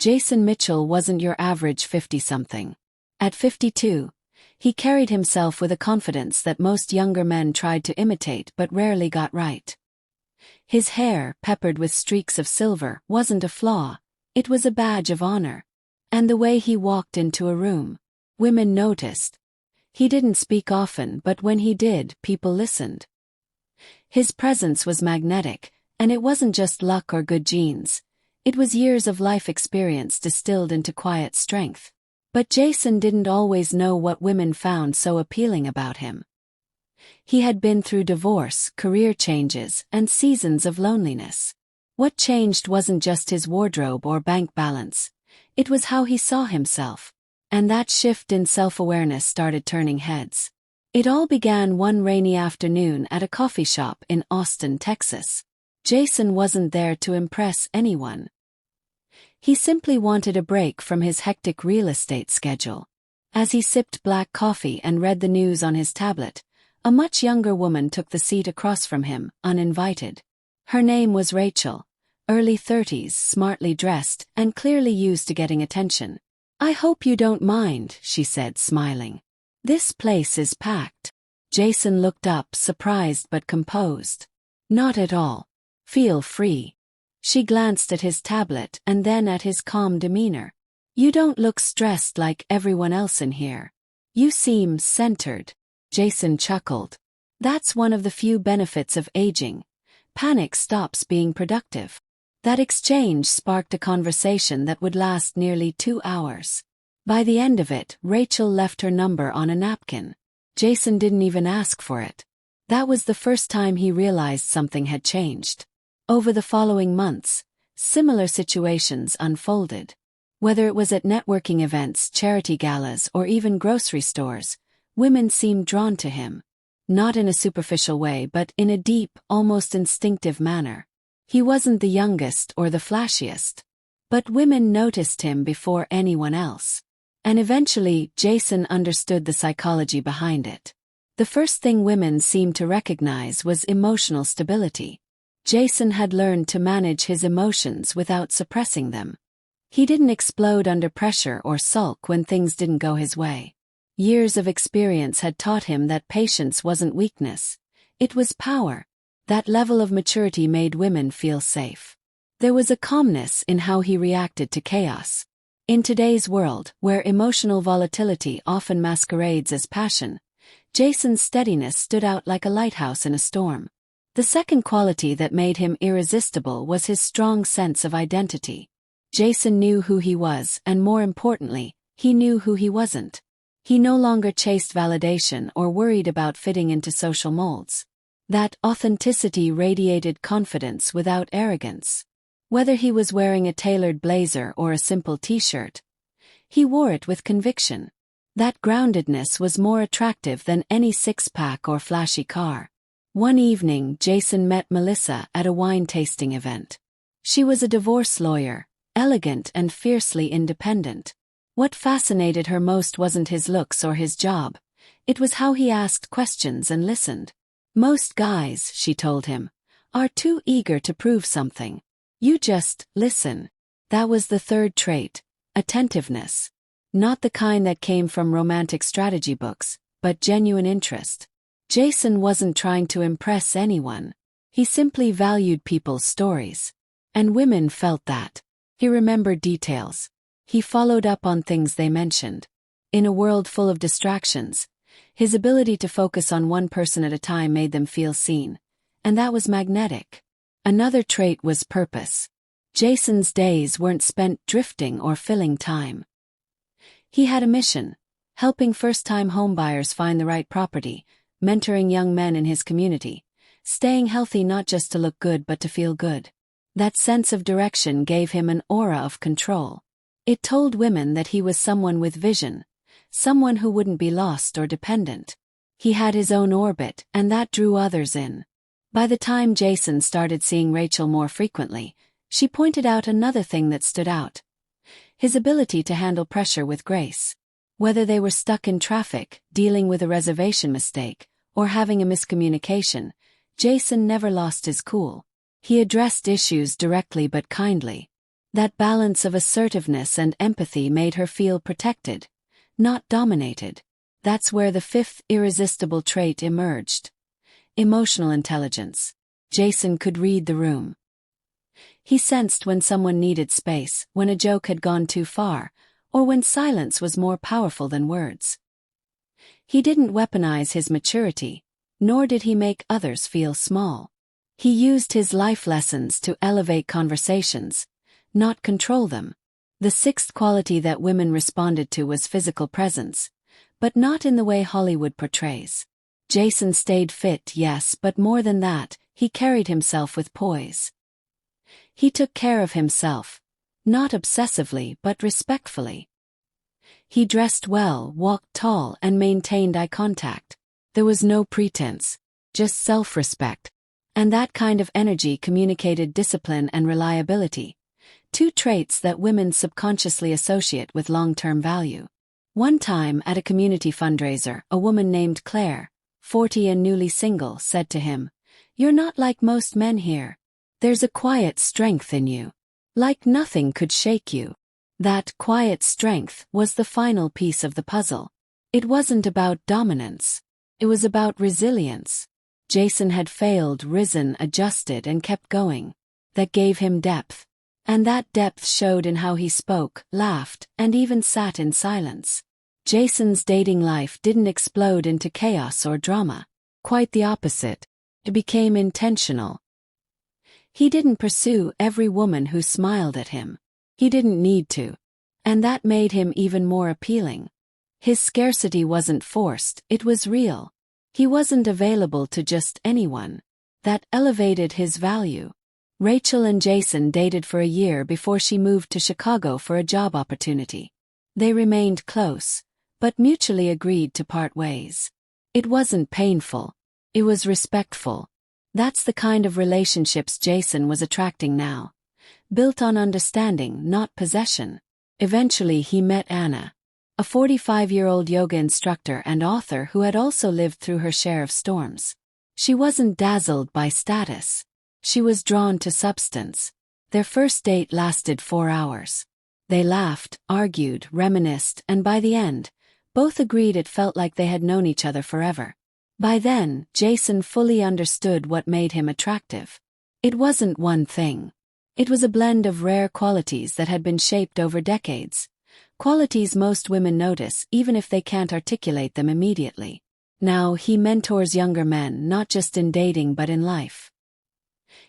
Jason Mitchell wasn't your average 50-something. At 52, he carried himself with a confidence that most younger men tried to imitate but rarely got right. His hair, peppered with streaks of silver, wasn't a flaw, it was a badge of honor. And the way he walked into a room, women noticed. He didn't speak often, but when he did, people listened. His presence was magnetic, and it wasn't just luck or good genes. It was years of life experience distilled into quiet strength. But Jason didn't always know what women found so appealing about him. He had been through divorce, career changes, and seasons of loneliness. What changed wasn't just his wardrobe or bank balance. It was how he saw himself. And that shift in self-awareness started turning heads. It all began one rainy afternoon at a coffee shop in Austin, Texas. Jason wasn't there to impress anyone. He simply wanted a break from his hectic real estate schedule. As he sipped black coffee and read the news on his tablet, a much younger woman took the seat across from him, uninvited. Her name was Rachel, early 30s, smartly dressed, and clearly used to getting attention. "I hope you don't mind," she said, smiling. "This place is packed." Jason looked up, surprised but composed. "Not at all. Feel free." She glanced at his tablet and then at his calm demeanor. "You don't look stressed like everyone else in here. You seem centered." Jason chuckled. "That's one of the few benefits of aging. Panic stops being productive." That exchange sparked a conversation that would last nearly 2 hours. By the end of it, Rachel left her number on a napkin. Jason didn't even ask for it. That was the first time he realized something had changed. Over the following months, similar situations unfolded. Whether it was at networking events, charity galas, or even grocery stores, women seemed drawn to him. Not in a superficial way, but in a deep, almost instinctive manner. He wasn't the youngest or the flashiest. But women noticed him before anyone else. And eventually, Jason understood the psychology behind it. The first thing women seemed to recognize was emotional stability. Jason had learned to manage his emotions without suppressing them. He didn't explode under pressure or sulk when things didn't go his way. Years of experience had taught him that patience wasn't weakness. It was power. That level of maturity made women feel safe. There was a calmness in how he reacted to chaos. In today's world, where emotional volatility often masquerades as passion, Jason's steadiness stood out like a lighthouse in a storm. The second quality that made him irresistible was his strong sense of identity. Jason knew who he was, and more importantly, he knew who he wasn't. He no longer chased validation or worried about fitting into social molds. That authenticity radiated confidence without arrogance. Whether he was wearing a tailored blazer or a simple t-shirt, he wore it with conviction. That groundedness was more attractive than any six-pack or flashy car. One evening, Jason met Melissa at a wine tasting event. She was a divorce lawyer, elegant and fiercely independent. What fascinated her most wasn't his looks or his job. It was how he asked questions and listened. "Most guys," she told him, "are too eager to prove something. You just listen." That was the third trait, attentiveness. Not the kind that came from romantic strategy books, but genuine interest. Jason wasn't trying to impress anyone. He simply valued people's stories. And women felt that. He remembered details. He followed up on things they mentioned. In a world full of distractions, his ability to focus on one person at a time made them feel seen. And that was magnetic. Another trait was purpose. Jason's days weren't spent drifting or filling time. He had a mission, helping first-time homebuyers find the right property, mentoring young men in his community, staying healthy not just to look good but to feel good. That sense of direction gave him an aura of control. It told women that he was someone with vision, someone who wouldn't be lost or dependent. He had his own orbit, and that drew others in. By the time Jason started seeing Rachel more frequently, she pointed out another thing that stood out. His ability to handle pressure with grace. Whether they were stuck in traffic, dealing with a reservation mistake, or having a miscommunication, Jason never lost his cool. He addressed issues directly but kindly. That balance of assertiveness and empathy made her feel protected, not dominated. That's where the fifth irresistible trait emerged. Emotional intelligence. Jason could read the room. He sensed when someone needed space, when a joke had gone too far, or when silence was more powerful than words. He didn't weaponize his maturity, nor did he make others feel small. He used his life lessons to elevate conversations, not control them. The sixth quality that women responded to was physical presence, but not in the way Hollywood portrays. Jason stayed fit, yes, but more than that, he carried himself with poise. He took care of himself, not obsessively but respectfully. He dressed well, walked tall, and maintained eye contact. There was no pretense, just self-respect. And that kind of energy communicated discipline and reliability, two traits that women subconsciously associate with long-term value. One time at a community fundraiser, a woman named Claire, 40 and newly single, said to him, "You're not like most men here. There's a quiet strength in you. Like nothing could shake you." That quiet strength was the final piece of the puzzle. It wasn't about dominance. It was about resilience. Jason had failed, risen, adjusted, and kept going. That gave him depth. And that depth showed in how he spoke, laughed, and even sat in silence. Jason's dating life didn't explode into chaos or drama. Quite the opposite. It became intentional. He didn't pursue every woman who smiled at him. He didn't need to. And that made him even more appealing. His scarcity wasn't forced, it was real. He wasn't available to just anyone. That elevated his value. Rachel and Jason dated for a year before she moved to Chicago for a job opportunity. They remained close, but mutually agreed to part ways. It wasn't painful. It was respectful. That's the kind of relationships Jason was attracting now. Built on understanding, not possession. Eventually he met Anna, a 45-year-old yoga instructor and author who had also lived through her share of storms. She wasn't dazzled by status. She was drawn to substance. Their first date lasted 4 hours. They laughed, argued, reminisced, and by the end, both agreed it felt like they had known each other forever. By then, Jason fully understood what made him attractive. It wasn't one thing. It was a blend of rare qualities that had been shaped over decades. Qualities most women notice even if they can't articulate them immediately. Now he mentors younger men not just in dating but in life.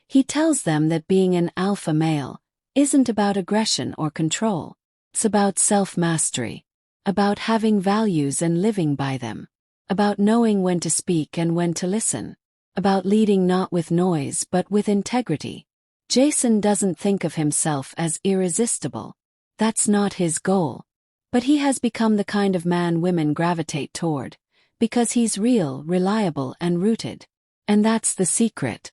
He tells them that being an alpha male isn't about aggression or control. It's about self-mastery, about having values and living by them, about knowing when to speak and when to listen, about leading not with noise but with integrity. Jason doesn't think of himself as irresistible. That's not his goal. But he has become the kind of man women gravitate toward, because he's real, reliable, and rooted. And that's the secret.